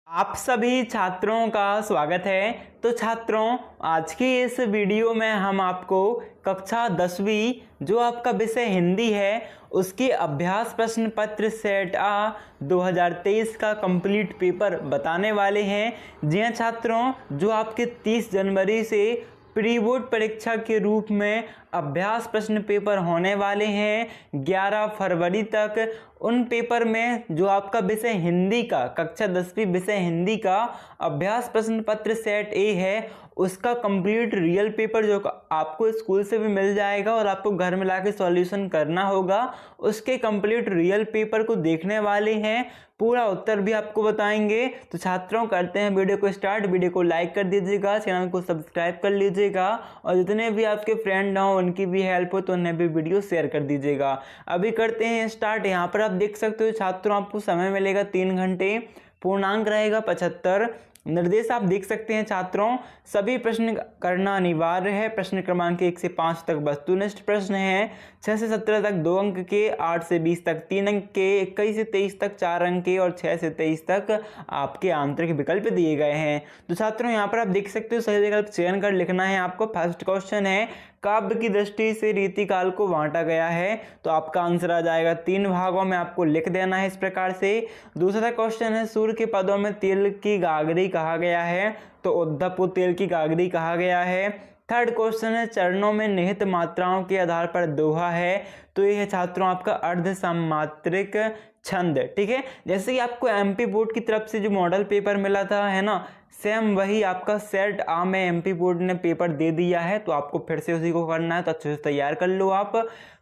आप सभी छात्रों का स्वागत है। तो छात्रों, आज की इस वीडियो में हम आपको कक्षा 10वीं जो आपका विषय हिंदी है उसकी अभ्यास प्रश्न पत्र सेट आ 2023 का कंप्लीट पेपर बताने वाले हैं। जी हाँ छात्रों, जो आपके 30 जनवरी से प्री बोर्ड परीक्षा के रूप में अभ्यास प्रश्न पेपर होने वाले हैं 11 फरवरी तक। उन पेपर में जो आपका विषय हिंदी का कक्षा 10वीं विषय हिंदी का अभ्यास प्रश्न पत्र सेट ए है उसका कंप्लीट रियल पेपर जो आपको स्कूल से भी मिल जाएगा और आपको घर में लाके सॉल्यूशन करना होगा, उसके कंप्लीट रियल पेपर को देखने वाले हैं। पूरा उत्तर भी आपको बताएंगे। तो छात्रों, करते हैं वीडियो को स्टार्ट। वीडियो को लाइक कर दीजिएगा, चैनल को सब्सक्राइब कर लीजिएगा और जितने भी आपके फ्रेंड हों उनकी भी हेल्प हो तो उन्हें भी वीडियो शेयर कर दीजिएगा। अभी करते हैं स्टार्ट। यहाँ पर आप देख सकते हो छात्रों, आपको समय मिलेगा 3 घंटे, पूर्णांक रहेगा 75। निर्देश आप देख सकते हैं छात्रों, सभी प्रश्न करना अनिवार्य है। प्रश्न क्रमांक 1 से 5 तक वस्तुनिष्ठ प्रश्न हैं, 6 से 17 तक 2 अंक के, 8 से 20 तक 3 अंक के, 21 से 23 तक 4 अंक के और 6 से 23 तक आपके आंतरिक विकल्प दिए गए हैं। तो छात्रों, यहाँ पर आप देख सकते हो सही विकल्प चयन कर लिखना है आपको। फर्स्ट क्वेश्चन है, काव्य की दृष्टि से रीतिकाल को बांटा गया है, तो आपका आंसर आ जाएगा 3 भागों में, आपको लिख देना है इस प्रकार से। दूसरा क्वेश्चन है, सूर्य के पदों में तेल की गागरी कहा गया है, तो उद्धव को तेल की गागरी कहा गया है। थर्ड क्वेश्चन है, चरणों में निहित मात्राओं के आधार पर दोहा है, तो ये है छात्रों आपका अर्ध सम्मात्रिक छंद। ठीक है, जैसे कि आपको एमपी बोर्ड की तरफ से जो मॉडल पेपर मिला था है ना, सेम वही आपका सेट आ में एमपी बोर्ड ने पेपर दे दिया है, तो आपको फिर से उसी को करना है, तो अच्छे से तैयार कर लो आप।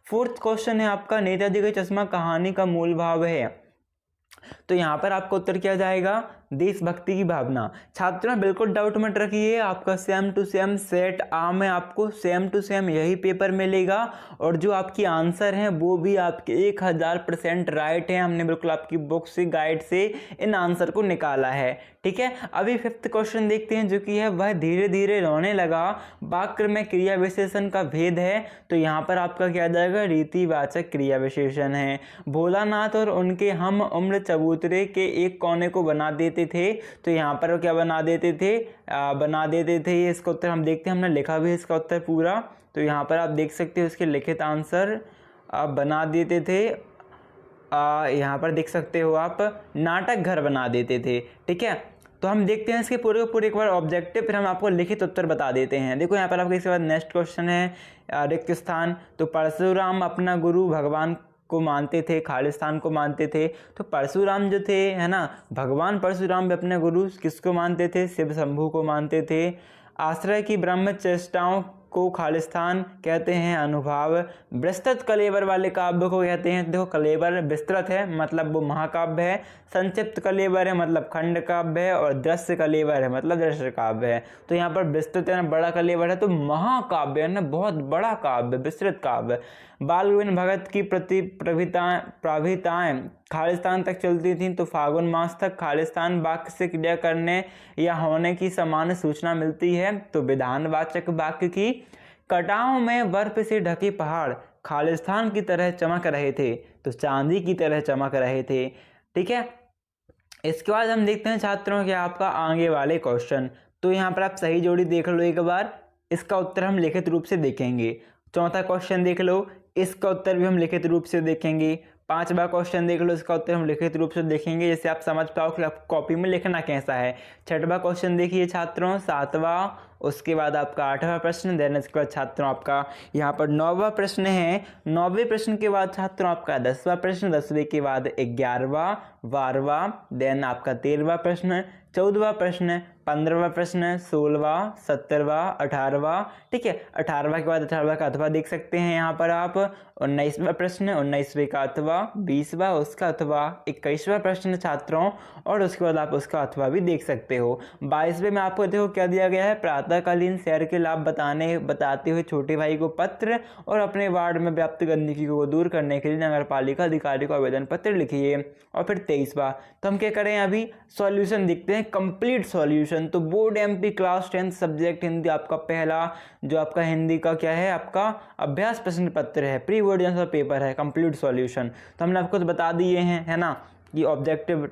फोर्थ क्वेश्चन है आपका, नेताजी का चश्मा कहानी का मूल भाव है, तो यहाँ पर आपका उत्तर क्या जाएगा, देशभक्ति की भावना। छात्रों, बिल्कुल डाउट मत रखिए, आपका सेम टू सेम सेट आ में आपको सेम टू सेम यही पेपर मिलेगा और जो आपकी आंसर हैं वो भी आपके 1000% राइट है। हमने बिल्कुल आपकी बुक से गाइड से इन आंसर को निकाला है। ठीक है, अभी फिफ्थ क्वेश्चन देखते हैं जो कि है, वह धीरे धीरे रोने लगा, वाक्य में क्रिया विशेषण का भेद है, तो यहाँ पर आपका क्या जाएगा, रीतिवाचक क्रिया विशेषण है। भोलानाथ और उनके हम उम्र चबूतरे के एक कोने को बना देते थे, तो यहाँ पर क्या बना देते थे, बना देते थे। ये इसका उत्तर हम देखते हैं, हमने लिखा भी इसका उत्तर पूरा, तो यहाँ पर आप देख सकते हो इसके लिखित आंसर बना देते थे। यहाँ पर देख सकते हो आप, नाटक घर बना देते थे। ठीक है, तो हम देखते हैं इसके पूरे पूरे एक बार ऑब्जेक्टिव, फिर हम आपको लिखित उत्तर बता देते हैं। देखो यहाँ पर आपके इसके बाद नेक्स्ट क्वेश्चन है, रिक्त स्थान, तो परशुराम अपना गुरु भगवान को मानते थे, खालिस्तान को मानते थे, तो परशुराम जो थे है ना, भगवान परशुराम भी अपने गुरु किसको मानते थे, शिव शंभू को मानते थे। आश्रय की ब्रह्म चेष्टाओं को खालिस्तान कहते हैं, अनुभाव। विस्तृत कलेवर वाले काव्य को कहते हैं, देखो कलेवर विस्तृत है मतलब वो महाकाव्य है, संक्षिप्त कलेवर है मतलब खंड काव्य है, और दृश्य कलेवर है मतलब दृश्य काव्य है। तो यहाँ पर विस्तृत है ना, बड़ा कलेवर है, तो महाकाव्य है ना, बहुत बड़ा काव्य, विस्तृत काव्य। बाल गोविंद भगत की प्रभिताएं खालिस्तान तक चलती थीं, तो फागुन मास तक खालिस्तान वाक्य से क्रिया करने या होने की समान सूचना मिलती है, तो विधानवाचक वाक्य की। कटाओं में बर्फ से ढके पहाड़ खालिस्तान की तरह चमक रहे थे, तो चांदी की तरह चमक रहे थे। ठीक है, इसके बाद हम देखते हैं छात्रों के आपका आगे वाले क्वेश्चन। तो यहाँ पर आप सही जोड़ी देख लो एक बार, इसका उत्तर हम लिखित रूप से देखेंगे। चौथा क्वेश्चन देख लो, इसका उत्तर भी हम लिखित रूप से देखेंगे। पांचवा क्वेश्चन देख लो, इसका उत्तर हम लिखित रूप से देखेंगे, जैसे आप समझ पाओ कि आप कॉपी में लिखना कैसा है। छठवां क्वेश्चन देखिए छात्रों, सातवां, उसके बाद आपका 8वां प्रश्न, देन इसके बाद छात्रों आपका यहाँ पर 9वां प्रश्न है। 9वें प्रश्न के बाद छात्रों आपका 10वां प्रश्न, 10वें के बाद 11वां, 12वां, देन आपका 13वां प्रश्न, 14वां प्रश्न, 15वां प्रश्न, 16वां, 17वां, 18वां। ठीक है, 18वां के बाद 18वां का अथवा देख सकते हैं यहाँ पर आप। 19वां प्रश्न, 19वें का अथवा, 20वां उसका अथवा, 21वां प्रश्न छात्रों, और उसके बाद आप उसका अथवा भी देख सकते हो। 22वें में आपको देखो क्या दिया गया है, प्रातःकालीन सैर के लाभ बताते हुए छोटे भाई को पत्र और अपने वार्ड में व्याप्त गंदगी को दूर करने के लिए नगर पालिका अधिकारी को आवेदन पत्र लिखिए। और फिर 23वां, तो हम क्या करें, अभी सॉल्यूशन देखते हैं, कंप्लीट सॉल्यूशन। तो board MP class 10 subject Hindi आपका पहला जो आपका हिंदी का क्या है, आपका अभ्यास प्रश्न पत्र है, प्री बोर्ड जैसा पेपर है, कंप्लीट सॉल्यूशन। तो हमने आपको तो बता दिए हैं, है ना, कि ऑब्जेक्टिव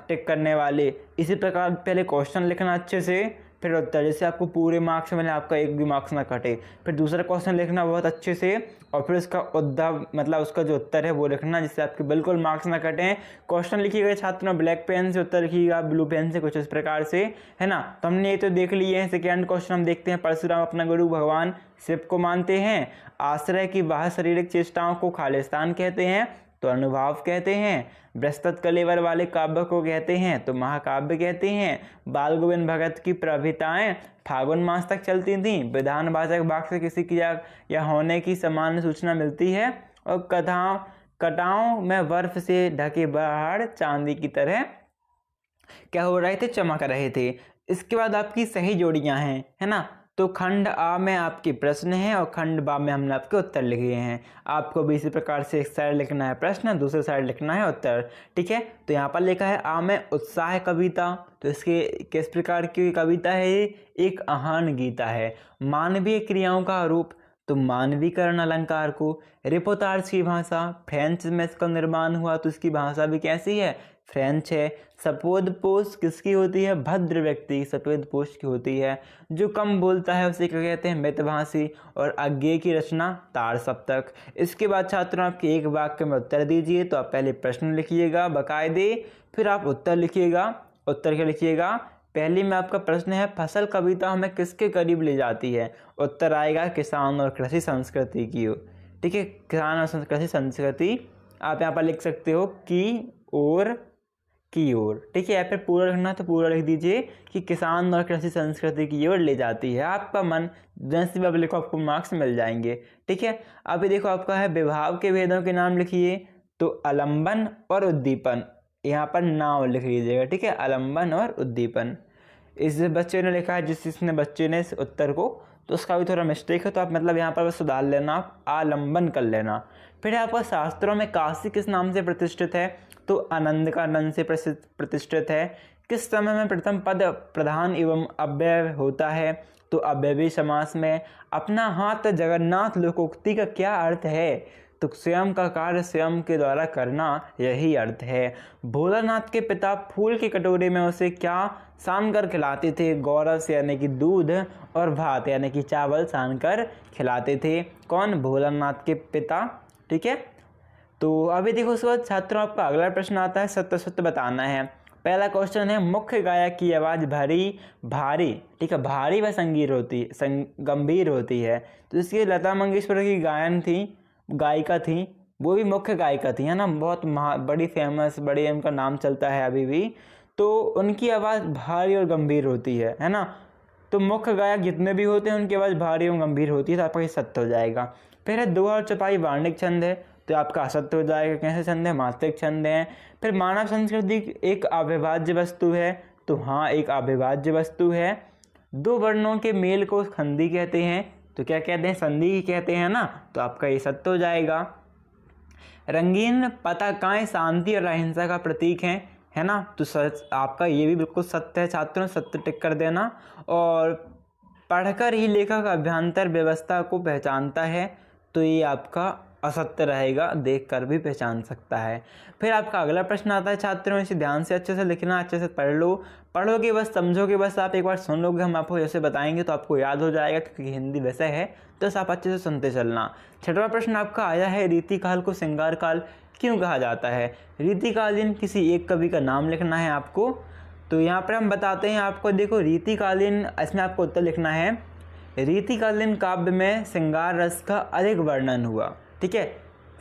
टिक करने वाले। इसी प्रकार पहले क्वेश्चन लिखना अच्छे से, फिर उत्तर, जैसे आपको पूरे मार्क्स मिले, आपका एक भी मार्क्स ना कटे। फिर दूसरा क्वेश्चन लिखना बहुत अच्छे से, और फिर उसका उद्धव मतलब उसका जो उत्तर है वो लिखना, जिससे आपके बिल्कुल मार्क्स ना कटें। क्वेश्चन लिखिएगा छात्रों ब्लैक पेन से, उत्तर लिखिएगा ब्लू पेन से, कुछ इस प्रकार से, है ना। तो हमने ये तो देख लिए हैं। सेकेंड क्वेश्चन हम देखते हैं। परशुराम अपना गुरु भगवान शिव को मानते हैं। आश्रय की बाह्य शारीरिक चेष्टाओं को खालिस्तान कहते हैं, तो अनुभाव कहते हैं। बृहस्पति कलेवर वाले काव्य को कहते हैं, तो महाकाव्य कहते हैं। बाल गोविंद भगत की प्रभिताएं फागुन मास तक चलती थीं। विधानवाचक वाक्य से किसी क्रिया या होने की सामान्य सूचना मिलती है। और कटाओं में बर्फ से ढके पहाड़ चांदी की तरह क्या हो रहे थे, चमक रहे थे। इसके बाद आपकी सही जोड़ियां हैं, है ना। तो खंड आ में आपके प्रश्न है और खंड बा में हमने आपके उत्तर लिखे हैं। आपको भी इसी प्रकार से एक साइड लिखना है प्रश्न, दूसरे साइड लिखना है उत्तर, ठीक है। तो यहाँ पर लिखा है आ में उत्साह कविता, तो इसके किस प्रकार की कविता है ये, एक आहान गीता है। मानवीय क्रियाओं का रूप, तो मानवीकरण अलंकार को। रिपोर्टार्स की भाषा, फ्रेंच में इसका निर्माण हुआ, तो इसकी भाषा भी कैसी है, फ्रेंच है। सपोदपोष किसकी होती है, भद्र व्यक्ति सफेदपोष की होती है। जो कम बोलता है उसे क्या कहते हैं, मितभाषी। और अज्ञेय की रचना तार सप्तक। इसके बाद छात्रों आपके एक वाक्य में उत्तर दीजिए। तो आप पहले प्रश्न लिखिएगा बाकायदे, फिर आप उत्तर लिखिएगा। उत्तर क्या लिखिएगा, पहले में आपका प्रश्न है फसल कविता हमें किसके करीब ले जाती है। उत्तर आएगा किसान और कृषि संस्कृति की ओर, ठीक है। किसान और कृषि संस्कृति आप यहाँ पर लिख सकते हो की ओर, ठीक है। या फिर पूरा लिखना तो पूरा लिख दीजिए कि किसान और कृषि संस्कृति की ओर ले जाती है। आपका मन जैसे भी आप लिखो आपको मार्क्स मिल जाएंगे, ठीक है। अभी देखो आपका है विभाव के भेदों के नाम लिखिए। तो आलंबन और उद्दीपन, यहाँ पर नाम लिख लीजिएगा, ठीक है। आलंबन और उद्दीपन इस बच्चे ने लिखा है, जिसने बच्चे ने इस उत्तर को, तो उसका भी थोड़ा मिस्टेक है, तो आप मतलब यहाँ पर बस सुधार लेना, आप आलंबन कर लेना। फिर आपका शास्त्रों में काशी किस नाम से प्रतिष्ठित है, तो आनंद का आनंद से प्रतिष्ठित है। किस समय में प्रथम पद प्रधान एवं अव्यय होता है, तो अव्ययी समास में। अपना हाथ जगन्नाथ लोकोक्ति का क्या अर्थ है, तो स्वयं का कार्य स्वयं के द्वारा करना, यही अर्थ है। भोलानाथ के पिता फूल के कटोरे में उसे क्या सान कर खिलाते थे, गौरस यानी कि दूध, और भात यानी कि चावल सान कर खिलाते थे। कौन, भोलानाथ के पिता, ठीक है। तो अभी देखो उसके बाद छात्रों आपका अगला प्रश्न आता है, सत्य सत्य बताना है। पहला क्वेश्चन है, मुख्य गायक की आवाज़ भारी, ठीक है, भारी व गंभीर होती है। तो इसकी लता मंगेशकर की गायिका थी, वो भी मुख्य गायिका थी, है ना। बहुत बड़ी फेमस, बड़े उनका नाम चलता है अभी भी। तो उनकी आवाज़ भारी और गंभीर होती है ना। तो मुख्य गायक जितने भी होते हैं उनकी आवाज़ भारी और गंभीर होती है, तो आपका ये सत्य हो जाएगा। फिर है दोहा और चौपाई वार्णिक छंद है, तो आपका असत्य हो जाएगा। कैसे छंद है, मात्रिक छंद है। फिर मानव संस्कृति एक अविभाज्य वस्तु है, तो हाँ एक अविभाज्य वस्तु है। दो वर्णों के मेल को संधि कहते हैं, तो क्या कहते हैं, संधि ही कहते हैं ना, तो आपका ये सत्य हो जाएगा। रंगीन पताकाएं शांति और अहिंसा का प्रतीक हैं, है ना, तो आपका ये भी बिल्कुल सत्य है छात्रों, सत्य टिक कर देना। और पढ़कर ही लेखक अभ्यंतर व्यवस्था को पहचानता है, तो ये आपका असत्य रहेगा, देखकर भी पहचान सकता है। फिर आपका अगला प्रश्न आता है छात्रों, इसे ध्यान से अच्छे से लिखना, अच्छे से पढ़ोगे बस, समझोगे बस, आप एक बार सुन लोगे, हम आपको जैसे बताएंगे तो आपको याद हो जाएगा, क्योंकि हिंदी वैसा है, तो आप अच्छे से सुनते चलना। छठवां प्रश्न आपका आया है, रीतिकाल को श्रृंगार काल क्यों कहा जाता है। रीतिकालीन किसी एक कवि का नाम लिखना है आपको, तो यहाँ पर हम बताते हैं आपको। देखो रीतिकालीन, इसमें आपको उत्तर लिखना है, रीतिकालीन काव्य में श्रृंगार रस का अधिक वर्णन हुआ, ठीक है।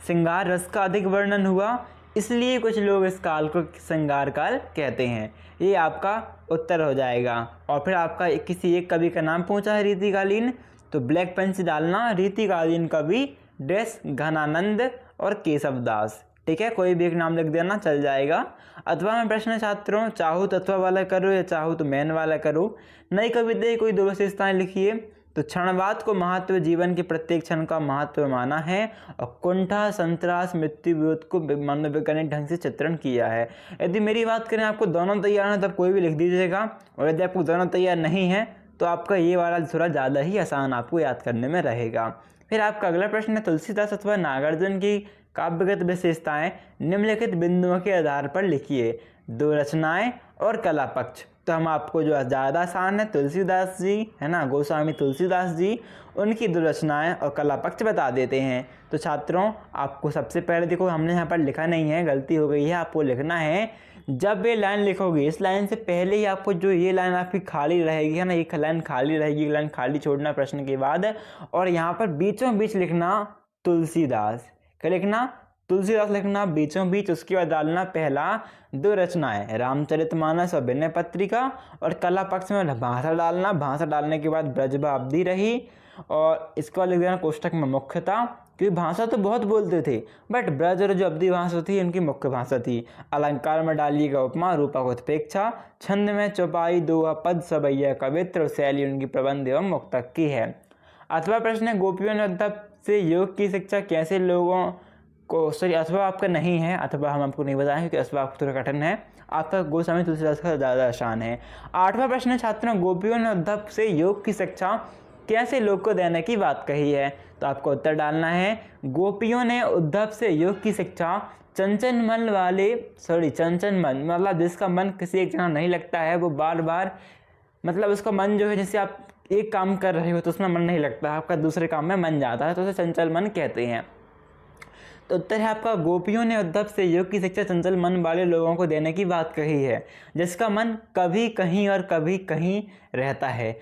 श्रृंगार रस का अधिक वर्णन हुआ, इसलिए कुछ लोग इस काल को श्रृंगार काल कहते हैं, ये आपका उत्तर हो जाएगा। और फिर आपका किसी एक कवि का नाम पूछा है रीतिकालीन, तो ब्लैक पेन से डालना रीतिकालीन कवि डैश घनानंद और केशव दास, ठीक है, कोई भी एक नाम लिख देना चल जाएगा। अथवा में प्रश्न छात्रों, चाहो तो अथवा वाला करो या चाहो तो मैन वाला करो। नई कविता कोई दो विशेषताएं लिखिए, तो क्षणवाद को महत्व, जीवन के प्रत्येक क्षण का महत्व माना है, और कुंठा संतरास मृत्यु विरोध को मनोवैज्ञानिक ढंग से चित्रण किया है। यदि मेरी बात करें आपको दोनों तैयार हैं तब कोई भी लिख दीजिएगा, और यदि आपको दोनों तैयार नहीं है तो आपका ये वाला थोड़ा ज़्यादा ही आसान आपको याद करने में रहेगा। फिर आपका अगला प्रश्न है, तुलसीदास अथवा नागार्जुन की काव्यगत विशेषताएं निम्नलिखित बिंदुओं के आधार पर लिखिए। दो रचनाएं और कला पक्ष। तो हम आपको जो ज़्यादा आसान है तुलसीदास जी है ना, गोस्वामी तुलसीदास जी, उनकी दो रचनाएं और कला पक्ष बता देते हैं। तो छात्रों आपको सबसे पहले देखो, हमने यहाँ पर लिखा नहीं है, गलती हो गई है, आपको लिखना है। जब ये लाइन लिखोगे इस लाइन से पहले ही आपको जो ये लाइन आपकी खाली रहेगी है ना, एक लाइन खाली रहेगी, एक लाइन खाली छोड़ना प्रश्न के बाद, और यहाँ पर बीचों बीच लिखना तुलसीदास। क्या लिखना? तुलसीदास लिखना बीचों बीच। उसके बाद डालना पहला दो रचनाएं रामचरितमानस और विनय पत्रिका, और कला पक्ष में भाषा डालना। भाषा डालने के बाद ब्रजभावधि रही, और इसके बाद लिख देना कोष्टक में मुख्यता, क्योंकि भाषा तो बहुत बोलते थे बट ब्रज और जो अवधि भाषा थी इनकी मुख्य भाषा थी। अलंकार में डालिएगा उपमा, रूपक उत्प्रेक्षा, छंद में चौपाई, दोहा, पद, सबैया, कवित्र, और शैली उनकी प्रबंध एवं मुक्तक की है। अथवा प्रश्न है, गोपियों ने उद्धव से योग की शिक्षा कैसे लोगों को, सॉरी अथवा आपका नहीं है, अथवा हम आपको नहीं बताएं क्योंकि अथवा आपको थोड़ा कठिन है, आपका गोस्वामी तुलसीदास का ज़्यादा आसान है। आठवां प्रश्न है छात्रों, गोपियों ने उद्धव से योग की शिक्षा कैसे लोग को देने की बात कही है। तो आपको उत्तर डालना है, गोपियों ने उद्धव से योग की शिक्षा चंचल मन वाले, चंचल मन मतलब जिसका मन किसी एक जगह नहीं लगता है, वो बार बार मतलब उसका मन जो है, जैसे आप एक काम कर रहे हो तो उसमें मन नहीं लगता, आपका दूसरे काम में मन जाता है, तो उसे चंचल मन कहते हैं। तो उत्तर है आपका, गोपियों ने उद्धव से योग की शिक्षा चंचल मन वाले लोगों को देने की बात कही है, जिसका मन कभी कहीं और कभी कहीं रहता है।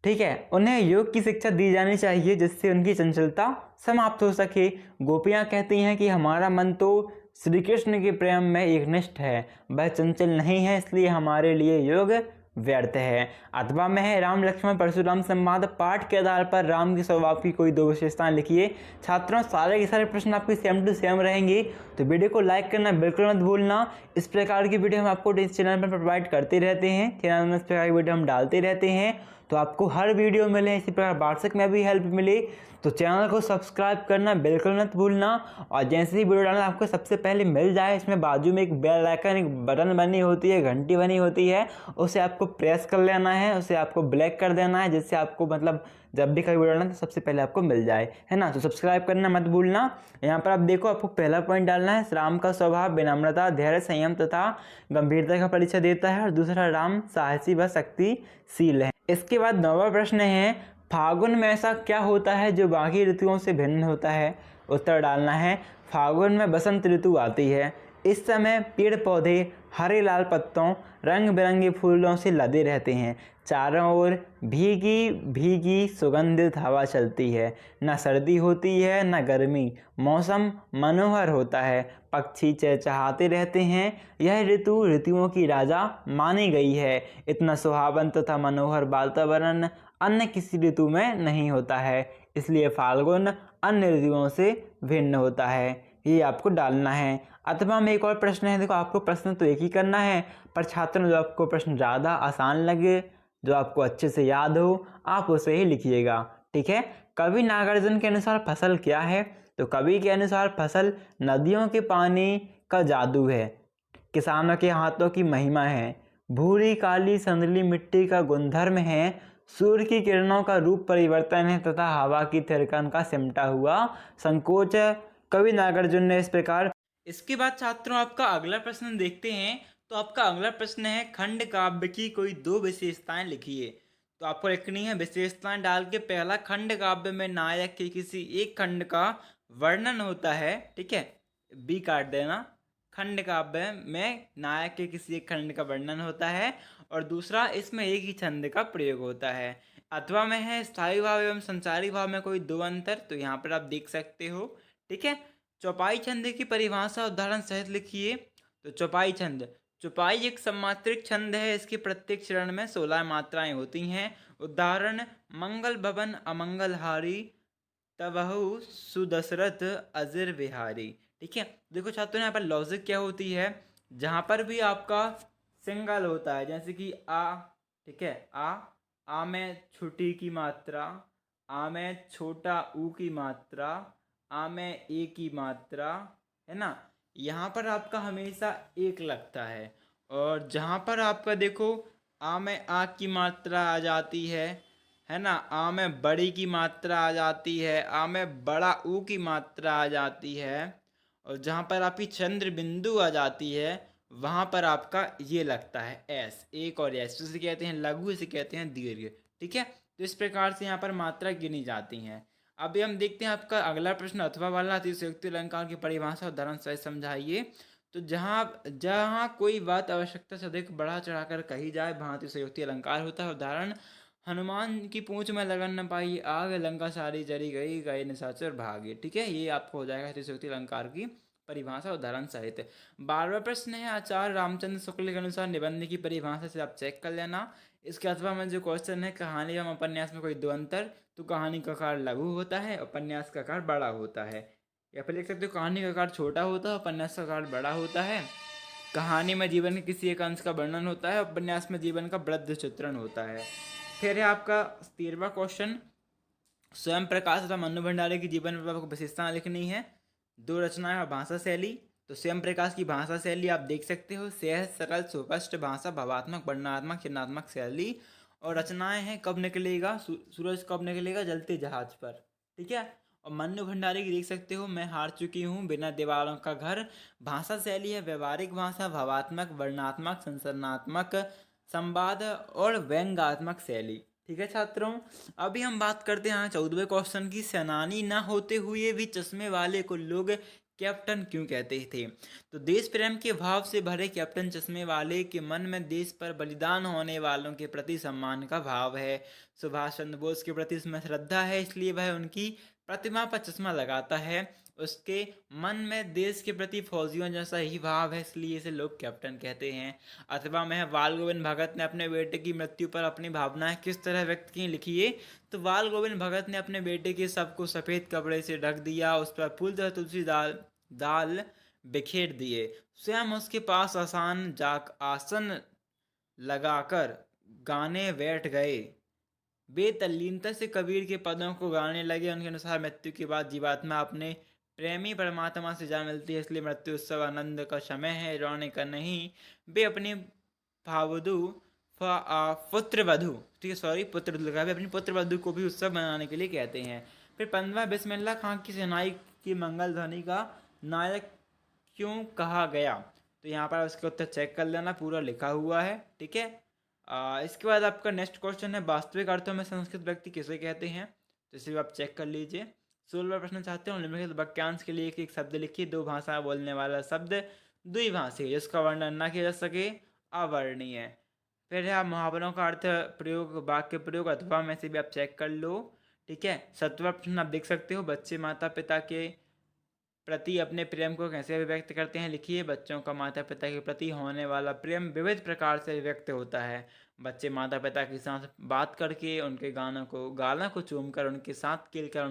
ठीक है, उन्हें योग की शिक्षा दी जानी चाहिए जिससे उनकी चंचलता समाप्त हो सके। गोपियाँ कहती हैं कि हमारा मन तो श्री कृष्ण के प्रेम में एकनिष्ठ है, वह चंचल नहीं है, इसलिए हमारे लिए योग व्यर्थ है। अथवा में है, राम लक्ष्मण परशुराम संवाद पाठ के आधार पर राम के स्वभाव की कोई दो विशेषताएं लिखिए। छात्रों सारे के सारे प्रश्न आपके सेम टू सेम रहेंगे, तो वीडियो को लाइक करना बिल्कुल मत भूलना। इस प्रकार की वीडियो हम आपको इस चैनल पर प्रोवाइड करते रहते हैं, चैनल में इस प्रकार की वीडियो हम डालते रहते हैं, तो आपको हर वीडियो मिले, इसी प्रकार व्हाट्सएप में भी हेल्प मिले, तो चैनल को सब्सक्राइब करना बिल्कुल मत भूलना। और जैसे ही वीडियो डालना आपको सबसे पहले मिल जाए, इसमें बाजू में एक बेल आइकन, एक बटन बनी होती है, घंटी बनी होती है, उसे आपको प्रेस कर लेना है, उसे आपको ब्लैक कर देना है, जिससे आपको मतलब जब भी कभी वीडियो डालना तो सबसे पहले आपको मिल जाए, है ना। तो सब्सक्राइब करना मत भूलना। यहाँ पर आप देखो, आपको पहला पॉइंट डालना है, राम का स्वभाव विनम्रता, धैर्य, संयम तथा गंभीरता का परिचय देता है, और दूसरा राम साहसी व शक्तिशील है। इसके बाद नौवां प्रश्न है, फागुन में ऐसा क्या होता है जो बाकी ऋतुओं से भिन्न होता है। उत्तर डालना है, फागुन में बसंत ऋतु आती है, इस समय पेड़ पौधे हरे लाल पत्तों रंग बिरंगे फूलों से लदे रहते हैं, चारों ओर भीगी भीगी सुगंधित हवा चलती है, न सर्दी होती है न गर्मी, मौसम मनोहर होता है, पक्षी चहचहाते रहते हैं, यह ऋतु ऋतुओं की राजा मानी गई है, इतना सुहावन तथा मनोहर वातावरण अन्य किसी ऋतु में नहीं होता है, इसलिए फाल्गुन अन्य ऋतुओं से भिन्न होता है। ये आपको डालना है। अथवा में एक और प्रश्न है, देखो आपको प्रश्न तो एक ही करना है, पर छात्रों जो आपको प्रश्न ज़्यादा आसान लगे, जो आपको अच्छे से याद हो, आप उसे ही लिखिएगा। ठीक है, कवि नागार्जुन के अनुसार फसल क्या है। तो कवि के अनुसार फसल नदियों के पानी का जादू है, किसानों के हाथों की महिमा है, भूरी काली संदली मिट्टी का गुणधर्म है, सूर्य की किरणों का रूप परिवर्तन है, तथा हवा की थिरकन का सिमटा हुआ संकोच कवि नागार्जुन ने इस प्रकार। इसके बाद छात्रों आपका अगला प्रश्न देखते हैं। तो आपका अगला प्रश्न है, खंड काव्य की कोई दो विशेषताएं लिखिए। तो आपको लिखनी है विशेषताएं डाल के, पहला, खंड काव्य में नायक के किसी एक खंड का वर्णन होता है। ठीक है, बी काट देना, खंड काव्य में नायक के किसी एक खंड का वर्णन होता है, और दूसरा, इसमें एक ही छंद का प्रयोग होता है। अथवा में है, स्थायी भाव एवं संचारी भाव में कोई दो अंतर। तो यहाँ पर आप देख सकते हो। ठीक है, चौपाई छंद की परिभाषा उदाहरण सहित लिखिए। तो चौपाई छंद, चौपाई एक सम्मात्रिक छंद है, इसके प्रत्येक चरण में 16 मात्राएं होती हैं। उदाहरण, मंगल भवन अमंगलहारी, तबहु सुदशरथ अजिर विहारी। ठीक है, देखो छात्रों यहाँ पर लॉजिक क्या होती है, जहाँ पर भी आपका सिंगल होता है, जैसे कि आ, ठीक है, आ में छोटी की मात्रा, आ में छोटा ऊ की मात्रा, आ में ए की मात्रा, है ना, यहाँ पर आपका हमेशा एक लगता है। और जहाँ पर आपका देखो आ में आ की मात्रा आ जाती है ना, आ में बड़ी की मात्रा आ जाती है, आ में बड़ा ऊ की मात्रा आ जाती है, और जहाँ पर आपकी चंद्र बिंदु आ जाती है वहाँ पर आपका ये लगता है एस, एक और एस, इसे कहते हैं लघु, इसे कहते हैं दीर्घ। ठीक है, तो इस प्रकार से यहाँ पर मात्रा गिनी जाती हैं। अभी हम देखते हैं आपका अगला प्रश्न, अथवा वाला अतिशयोक्ति अलंकार की परिभाषा उदाहरण सहित समझाइए। तो जहाँ जहाँ कोई बात आवश्यकता से अधिक बढ़ा चढ़ाकर कही जाए वहाँ अतिशयोक्ति अलंकार होता है। उदाहरण, हनुमान की पूंछ में लगन न पाई आग, लंका सारी जरी गई, गए निशाचर भागे। ठीक है, ये आपको हो जाएगा अतिशयोक्ति अलंकार की परिभाषा उदाहरण सहित। 12वां प्रश्न है, आचार्य रामचंद्र शुक्ल के अनुसार निबंध की परिभाषा से आप चेक कर लेना। इसके अथवा में जो क्वेश्चन है, कहानी एवं उपन्यास में कोई दो अंतर, तो कहानी का आकार लघु होता है, उपन्यास का आकार बड़ा होता है। या फिर लिख सकते हो कहानी का आकार छोटा होता है, उपन्यास का आकार बड़ा होता है। कहानी में जीवन के किसी एक अंश का वर्णन होता है, उपन्यास में जीवन का वृद्ध चित्रण होता है। फिर है आपका 13वां क्वेश्चन, स्वयं प्रकाश तथा मनु भंडारी की जीवन में आपको विशेषता लिखनी है। दो रचनाएं और भाषा शैली। तो स्वयं प्रकाश की भाषा शैली आप देख सकते हो, सहज सरल सुस्पष्ट भाषा, भावात्मक वर्णनात्मक चिन्हात्मक शैली। और रचनाएं हैं, कब निकलेगा सूरज, कब निकलेगा, जलते जहाज पर। ठीक है, और मन्नू भंडारी की देख सकते हो, मैं हार चुकी हूँ, बिना दीवारों का घर। भाषा शैली है व्यवहारिक भाषा, भावात्मक वर्णनात्मक संसरणात्मक संवाद और व्यंग्यात्मक शैली। ठीक है छात्रों, अभी हम बात करते हैं 14वें क्वेश्चन की, सेनानी न होते हुए भी चश्मे वाले को लोग कैप्टन क्यों कहते थे। तो देश प्रेम के भाव से भरे कैप्टन चश्मे वाले के मन में देश पर बलिदान होने वालों के प्रति सम्मान का भाव है। सुभाष चंद्र बोस के प्रति इसमें श्रद्धा है, इसलिए वह उनकी प्रतिमा पर चश्मा लगाता है। उसके मन में देश के प्रति फौजियों जैसा ही भाव है, इसलिए इसे लोग कैप्टन कहते हैं। अथवा में बाल गोविंद भगत ने अपने बेटे की मृत्यु पर अपनी भावनाएं किस तरह व्यक्त की, लिखिए। तो बाल गोविंद भगत ने अपने बेटे के शव को सफ़ेद कपड़े से ढक दिया, उस पर फूल तथा तुलसी दाल बिखेर दिए, स्वयं उसके पास आसन लगाकर गाने बैठ गए। वे तल्लीनता से कबीर के पदों को गाने लगे। उनके अनुसार मृत्यु के बाद जीवात्मा अपने प्रेमी परमात्मा से जा मिलती है, इसलिए मृत्यु उत्सव आनंद का समय है, रोने का नहीं। वे अपनी भावधु पुत्रवधु, ठीक है सॉरी पुत्रवधु लगा, वे अपनी पुत्रवधु को भी उत्सव मनाने के लिए कहते हैं। फिर 15वां, बिस्मिल्लाह खां की सेनाई की मंगल ध्वनि का नायक क्यों कहा गया। तो यहाँ पर उसके उत्तर चेक कर लेना, पूरा लिखा हुआ है। ठीक है, इसके बाद आपका नेक्स्ट क्वेश्चन है, वास्तविक अर्थों में संस्कृत व्यक्ति किसे कहते हैं। तो इसे आप चेक कर लीजिए। 16वां प्रश्न चाहते हो, निम्नलिखित वाक्यांश के लिए एक शब्द लिखिए। दो भाषा बोलने वाला शब्द द्विभाषी जिसका वर्णन न किया जा सके, अवर्णीय। फिर है मुहावरों का अर्थ प्रयोग, वाक्य प्रयोग अथवा में से भी आप चेक कर लो। ठीक है, 17वां प्रश्न आप देख सकते हो, बच्चे माता पिता के प्रति अपने प्रेम को कैसे अभिव्यक्त करते हैं, लिखिए। बच्चों का माता पिता के प्रति होने वाला प्रेम विविध प्रकार से व्यक्त होता है। बच्चे माता पिता के साथ बात करके, उनके गालों को चूमकर, उनके साथ खेलकर,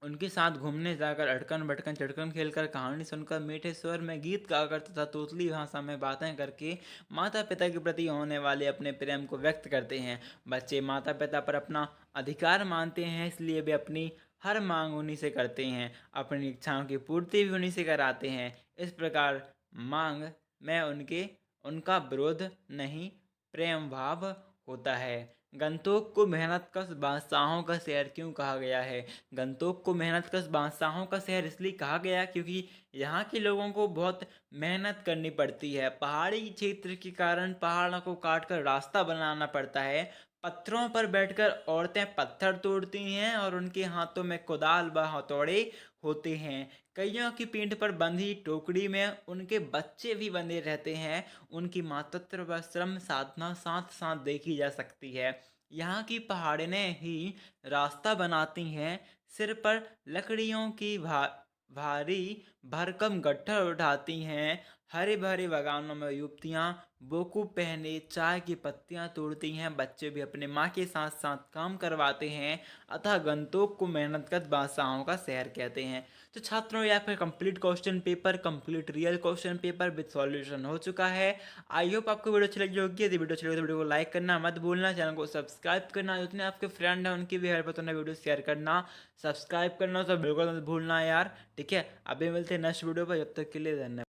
उनके साथ घूमने जाकर, अटकन बटकन चटकन खेलकर, कहानी सुनकर, मीठे स्वर में गीत गाकर तथा तोतली भाषा में बातें करके माता पिता के प्रति होने वाले अपने प्रेम को व्यक्त करते हैं। बच्चे माता पिता पर अपना अधिकार मानते हैं, इसलिए वे अपनी हर मांग उन्हीं से करते हैं, अपनी इच्छाओं की पूर्ति भी उन्हीं से कराते हैं। इस प्रकार मांग में उनका विरोध नहीं, प्रेम भाव होता है। गंतोक को मेहनतकश बादशाहों का शहर क्यों कहा गया है। गंतोक को मेहनतकश बादशाहों का शहर इसलिए कहा गया क्योंकि यहाँ के लोगों को बहुत मेहनत करनी पड़ती है। पहाड़ी क्षेत्र के कारण पहाड़ों को काटकर रास्ता बनाना पड़ता है। पत्थरों पर बैठकर औरतें पत्थर तोड़ती हैं और उनके हाथों में कुदाल व हथौड़े होते हैं। कईयों की पीठ पर बंधी टोकरी में उनके बच्चे भी बंधे रहते हैं। उनकी मातृत्व व श्रम साधना साथ साथ देखी जा सकती है। यहाँ की पहाड़ें ही रास्ता बनाती हैं। सिर पर लकड़ियों की भारी भरकम गट्ठर उठाती हैं। हरे भरे बागानों में युवतियाँ बोकू पहने चाय की पत्तियाँ तोड़ती हैं। बच्चे भी अपने माँ के साथ साथ काम करवाते हैं। अतः गंतोक को मेहनतकश बादशाहों का शहर कहते हैं। तो छात्रों, यह फिर complete question paper, complete real question paper with solution हो चुका है। आई होप आपको वीडियो अच्छी लगी होगी। यदि वीडियो अच्छी लगी तो वीडियो को लाइक करना मत भूलना, चैनल को सब्सक्राइब करना, जितने आपके फ्रेंड हैं उनकी भी हेल्प हो तो उन्हें वीडियो शेयर करना, सब्सक्राइब करना तो बिल्कुल मत भूलना यार। ठीक है, अभी मिलते हैं नेक्स्ट वीडियो पर, जब तक के लिए धन्यवाद।